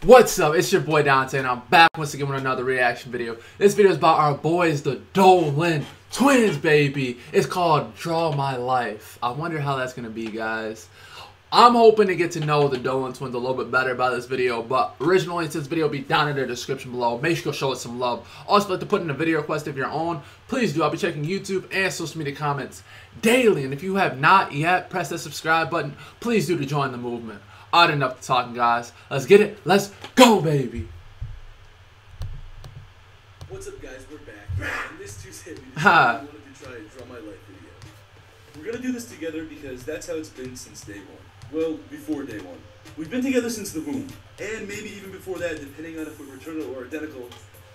What's up? It's your boy Donte, and I'm back once again with another reaction video. This video is about our boys, the Dolan twins, baby. It's called Draw My Life. I wonder how that's going to be, guys. I'm hoping to get to know the Dolan twins a little bit better by this video, but original links to this video will be down in the description below. Make sure you go show us some love. Also, if you'd like to put in a video request of your own, please do. I'll be checking YouTube and social media comments daily, and if you have not yet, press that subscribe button. Please do to join the movement. Odd enough talking, guys. Let's get it. Let's go, baby. What's up, guys? We're back. And this Tuesday, we decided we wanted to try a Draw My Life video. We're going to do this together because that's how it's been since day one. Well, before day one. We've been together since the womb. And maybe even before that, depending on if we're fraternal or identical.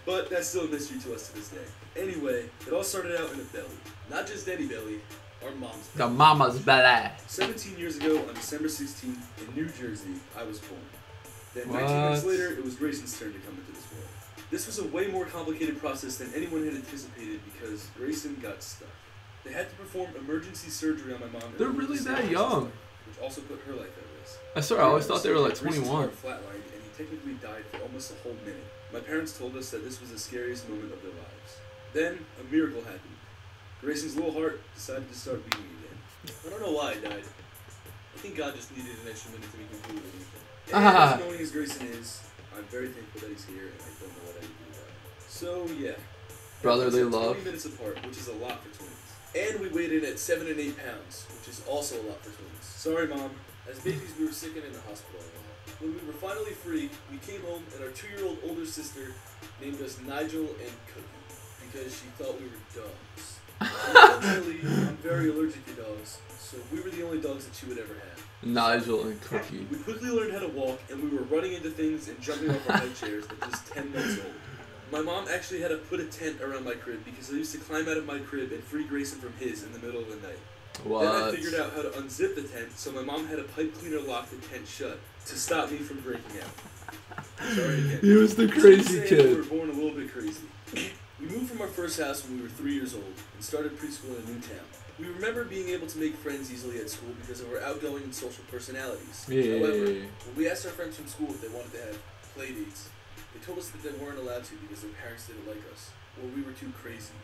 But that's still a mystery to us to this day. Anyway, it all started out in a belly. Not just any belly. Our mom's belly. The mama's belly. 17 years ago, on December 16th, in New Jersey, I was born. Then What? 19 months later, it was Grayson's turn to come into this world. This was a way more complicated process than anyone had anticipated because Grayson got stuck. They had to perform emergency surgery on my mom. They're really that young. Which also put her life at risk. I swear, I always thought they were like Grayson's 21. heart flatlined, and he technically died for almost a whole minute. My parents told us that this was the scariest moment of their lives. Then, a miracle happened. Grayson's little heart decided to start beating again. I don't know why I died. I think God just needed an extra minute to make me do anything. And as annoying as Grayson is, I'm very thankful that he's here, and I don't know what I can do about it. So, yeah. Brotherly love. 20 minutes apart, which is a lot for twins. And we weighed in at 7 and 8 pounds, which is also a lot for twins. Sorry, Mom. As babies, we were sick and in the hospital a lot. When we were finally free, we came home, and our 2-year-old older sister named us Nigel and Cookie, because she thought we were dogs. Unfortunately, I'm very allergic to dogs, so we were the only dogs that she would ever have. Nigel and Cookie. We quickly learned how to walk, and we were running into things and jumping off our high chairs at just 10 months old. My mom actually had to put a tent around my crib because I used to climb out of my crib and free Grayson from his in the middle of the night. What? Then I figured out how to unzip the tent, so my mom had a pipe cleaner lock the tent shut to stop me from breaking out. Sorry again. He was the crazy kid. We were born a little bit crazy. We moved from our first house when we were 3 years old and started preschool in a new town. We remember being able to make friends easily at school because of our outgoing and social personalities. Yeah. However, when we asked our friends from school if they wanted to have play dates, they told us that they weren't allowed to because their parents didn't like us, or we were too crazy.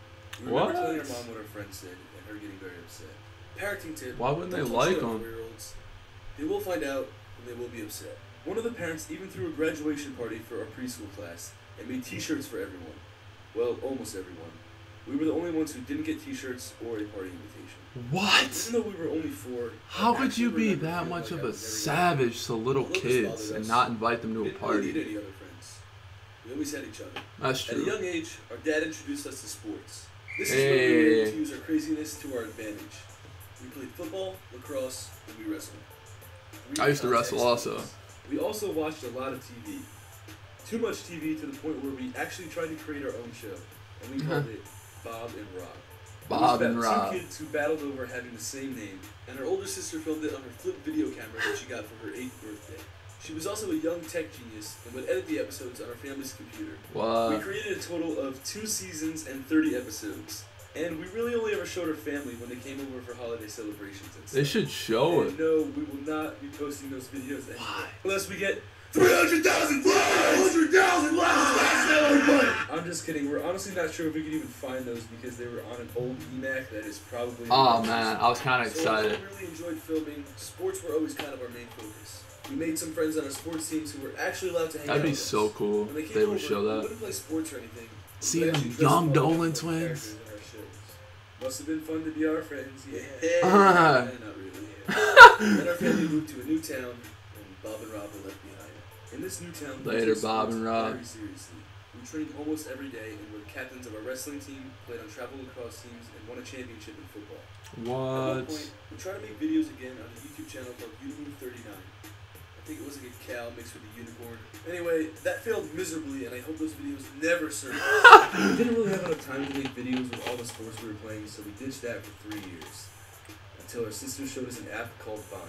We remember telling our mom what our friends said and her getting very upset. Parenting tip: why wouldn't they don't like tell them? 4-year-olds. They will find out and they will be upset. One of the parents even threw a graduation party for our preschool class and made t-shirts for everyone. Well, almost everyone. We were the only ones who didn't get t-shirts or a party invitation. What? Even though we were only 4, how could you be that much of a savage to little kids and not invite them to a party? We didn't need any other friends. We always had each other. That's true. At a young age, our dad introduced us to sports. This is where we were able to use our craziness to our advantage. We played football, lacrosse, and we wrestled. I used to wrestle also. We also watched a lot of TV. Too much TV to the point where we actually tried to create our own show, and we called it Bob and Rob. Bob and It was Rob. about 2 kids who battled over having the same name, and her older sister filmed it on her flip video camera that she got for her 8th birthday. She was also a young tech genius and would edit the episodes on our family's computer. What? We created a total of 2 seasons and 30 episodes. And we really only ever showed our family when they came over for holiday celebrations and stuff. They should show it. No, we will not be posting those videos anymore. Why? Unless we get 300,000 likes! 300,000 likes! I'm just kidding. We're honestly not sure if we could even find those because they were on an old eMac that is probably... Oh man, I was kind of excited. So we really enjoyed filming. Sports were always kind of our main focus. We made some friends on our sports teams who were actually allowed to hang out That'd be with us. so cool When if they would over, show We that. wouldn't play sports or anything. See We them actually dressed young up all Dolan the twins. characters in our shows. Must have been fun to be our friends, yeah. Uh-huh. Not really. Then our family moved to a new town, and Bob and Rob were left behind. In this new town, we Later, took Bob sports and Rob. very seriously. We trained almost every day and were captains of our wrestling team, played on travel lacrosse teams, and won a championship in football. At one What? point, we tried to make videos again on a YouTube channel called Unicorn39. I think it was like a cow mixed with a unicorn. Anyway, that failed miserably, and I hope those videos never surface. We didn't really have enough time to make videos with all the sports we were playing, so we ditched that for 3 years. Until our sister showed us an app called Vine.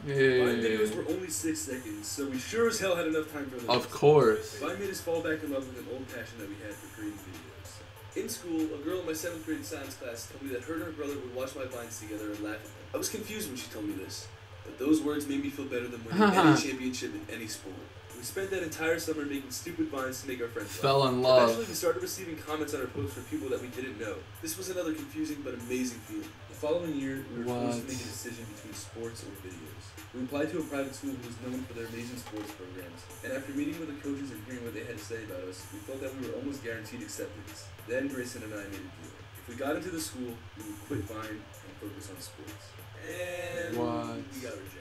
Vine videos were only 6 seconds, so we sure as hell had enough time for those. Of course. Vine made us fall back in love with an old passion that we had for creating videos. In school, a girl in my 7th grade science class told me that her and her brother would watch my Vines together and laugh at them. I was confused when she told me this. But those words made me feel better than winning any championship in any sport. It was We spent that entire summer making stupid vines to make our friends Fell laugh. in love. Eventually, we started receiving comments on our posts from people that we didn't know. This was another confusing but amazing feeling. The following year, we were forced to make a decision between sports or videos. We applied to a private school who was known for their amazing sports programs, and after meeting with the coaches and hearing what they had to say about us, we felt that we were almost guaranteed acceptance. Then Grayson and I made a deal. If we got into the school, we would quit Vine and focus on sports. And we got rejected.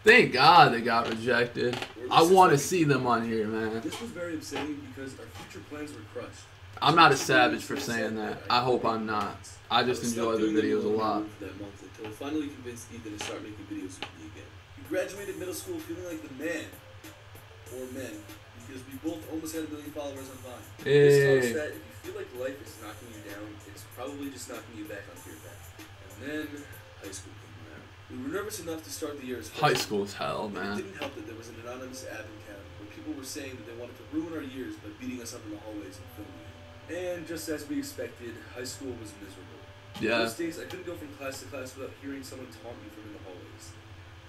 Thank God they got rejected. I want to see them on here, man. This was very upsetting because our future plans were crushed. I'm not a savage for saying that. I hope I'm not. I just enjoy their videos a lot. That month until I finally convinced Ethan to start making videos with me again. We graduated middle school feeling like the man, or men, because we both almost had 1 million followers on Vine. This taught us that if you feel like life is knocking you down, it's probably just knocking you back onto your back. And then high school came around. We were nervous enough to start the year as high school's hell, man. It didn't help that there was an anonymous admin account where people were saying that they wanted to ruin our years by beating us up in the hallways and filming it. And just as we expected, high school was miserable. Yeah. Those days, I couldn't go from class to class without hearing someone taunt me from in the hallways.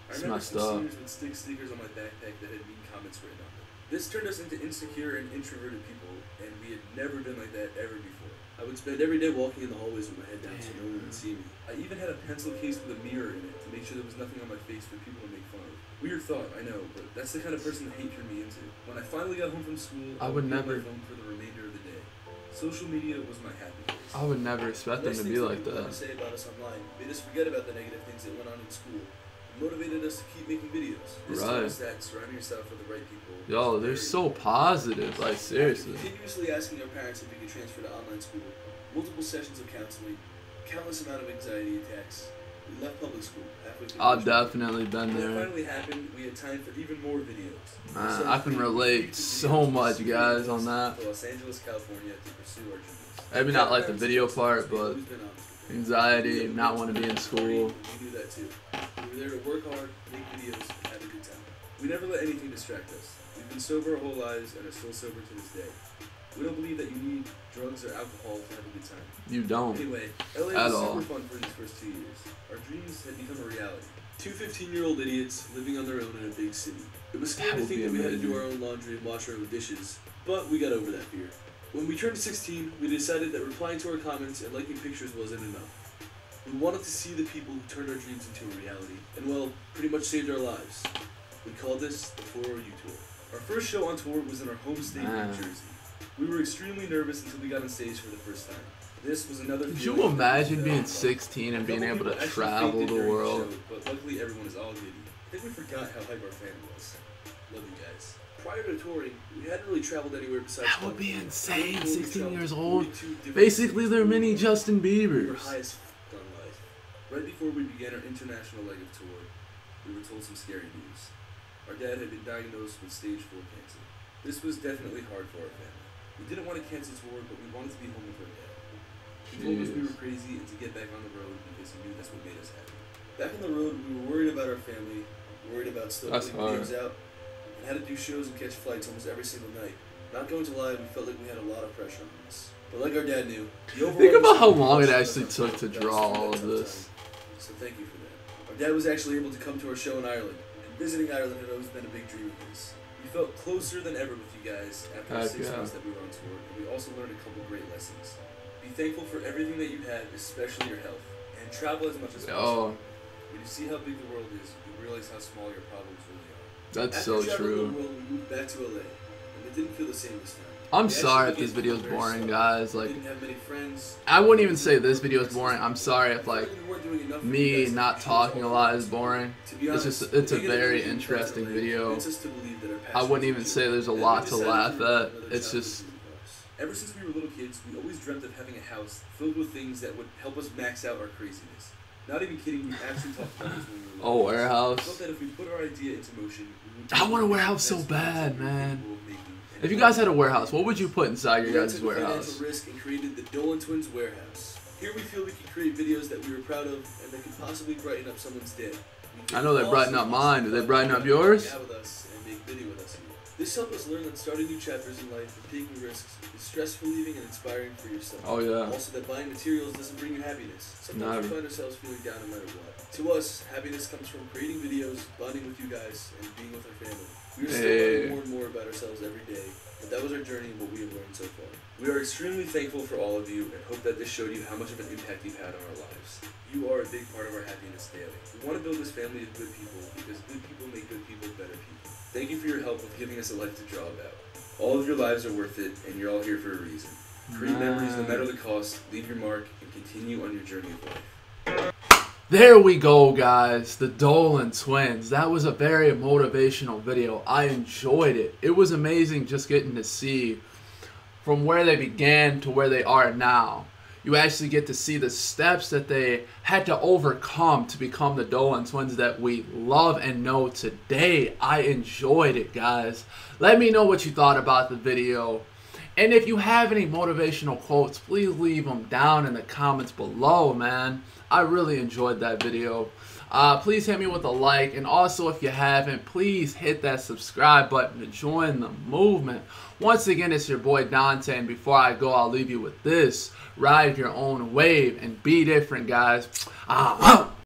I It's remember messed some up. seniors would stick stickers on my backpack that had mean comments written on them. This turned us into insecure and introverted people, and we had never been like that ever before. I would spend every day walking in the hallways with my head down so no one would see me. I even had a pencil case with a mirror in it to make sure there was nothing on my face for people to make fun of. Weird thought, I know, but that's the kind of person hate turned me into. When I finally got home from school, I would be on never- my phone for the remainder of the day. Social media was my happy place. I would never expect them to be like that. Say about us online made us forget about the negative things that went on in school. It motivated us to keep making videos. This taught us that surrounding yourself with the right people. Yo, they're so positive, like seriously. Continuously asking our parents if we could transfer to online school, multiple sessions of counseling, countless amount of anxiety attacks. We left public school halfway through. I've definitely been When that there. finally happened, we had time for even more videos. Man, I can relate so much, guys, on that. To Los Angeles, California, to pursue our dreams. Maybe not like the video part, but anxiety, not want to be in school. We do that too. We were there to work hard, make videos, and have a good time. We never let anything distract us. We've been sober our whole lives and are still sober to this day. We don't believe that you need drugs or alcohol to have a good time. You don't. Anyway, LA At was all. super fun for these first 2 years. Our dreams had become a reality. Two 15-year-old idiots living on their own in a big city. It was scary That to would think be that we had to do amazing. our own laundry and wash our own dishes, but we got over that fear. When we turned 16, we decided that replying to our comments and liking pictures wasn't enough. We wanted to see the people who turned our dreams into a reality, and well, pretty much saved our lives. We called this the 4U Tour. Our first show on tour was in our home state, New Jersey. We were extremely nervous until we got on stage for the first time. This was another. Could you imagine being 16 and being able to travel the world? But luckily, everyone is all giddy. I think we forgot how hype our fan was. Love you guys. Prior to touring, we hadn't really traveled anywhere besides. That would be California. insane, 16 years old. 42 different Basically, cities. they're mini Justin We were Biebers. high as f*** on life. Right before we began our international leg of tour, we were told some scary news. Our dad had been diagnosed with stage 4 cancer. This was definitely hard for our family. We didn't want to cancel tour, but we wanted to be home with our dad. He told us we were crazy and to get back on the road because he knew that's what made us happy. Back on the road, we were worried about our family, worried about still That's putting videos out, and had to do shows and catch flights almost every single night. Not going to lie, we felt like we had a lot of pressure on us. But like our dad knew, the overall Think about how long it was actually took to draw all of this. So thank you for that. Our dad was actually able to come to our show in Ireland, and visiting Ireland had always been a big dream of his. We felt closer than ever with you guys after the 6 months that we were on tour, and we also learned a couple great lessons. Be thankful for everything that you had, especially your health, and travel as much as possible. When you see how big the world is, you realize how small your problems really are. That's After so traveling true. the world, we moved back to LA, and it didn't feel the same this time. I'm We sorry actually if this began video is to feel boring, very guys. slow. We Like, didn't have many friends. I wouldn't even say this video is boring. I'm sorry if like We weren't doing enough for you me guys not to talking a choose lot all is boring. To be It's honest, just it's a negative very reviews interesting about LA video. convince us to believe that our I passion wouldn't is even true. say there's a And we lot to decided laugh to at. another It's chapter just of us. Ever since we were little kids, we always dreamt of having a house filled with things that would help us max out our craziness. Not even kidding, we actually talked about this when we were little. We warehouse. felt that if we put our idea into motion, we would I want a warehouse so bad, man. If you guys had a warehouse, what would you put inside your guys' warehouse? Risk and created the Dolan Twins warehouse. Here we feel we can create videos that we were proud of and that could possibly brighten up someone's day. I know they brighten up mine. Do they brighten up yours? With us and make video with us here. This helped us learn that starting new chapters in life and taking risks is stress relieving and inspiring for yourself. Oh yeah. Also, that buying materials doesn't bring you happiness. Sometimes we find ourselves feeling down no matter what. To us, happiness comes from creating videos, bonding with you guys, and being with our family. We are still learning more and more about ourselves every day, but that was our journey and what we have learned so far. We are extremely thankful for all of you and hope that this showed you how much of an impact you've had on our lives. You are a big part of our happiness daily. We want to build this family of good people because good people make good people better people. Thank you for your help with giving us a life to draw about. All of your lives are worth it, and you're all here for a reason. Create memories no matter the cost, leave your mark, and continue on your journey of life. There we go, guys. The Dolan twins. That was a very motivational video. I enjoyed it. It was amazing just getting to see from where they began to where they are now. You actually get to see the steps that they had to overcome to become the Dolan twins that we love and know today. I enjoyed it, guys. Let me know what you thought about the video. And if you have any motivational quotes, please leave them down in the comments below, man. I really enjoyed that video. Please hit me with a like, and also if you haven't, please hit that subscribe button to join the movement. Once again, it's your boy Donte, and before I go, I'll leave you with this. Ride your own wave and be different, guys.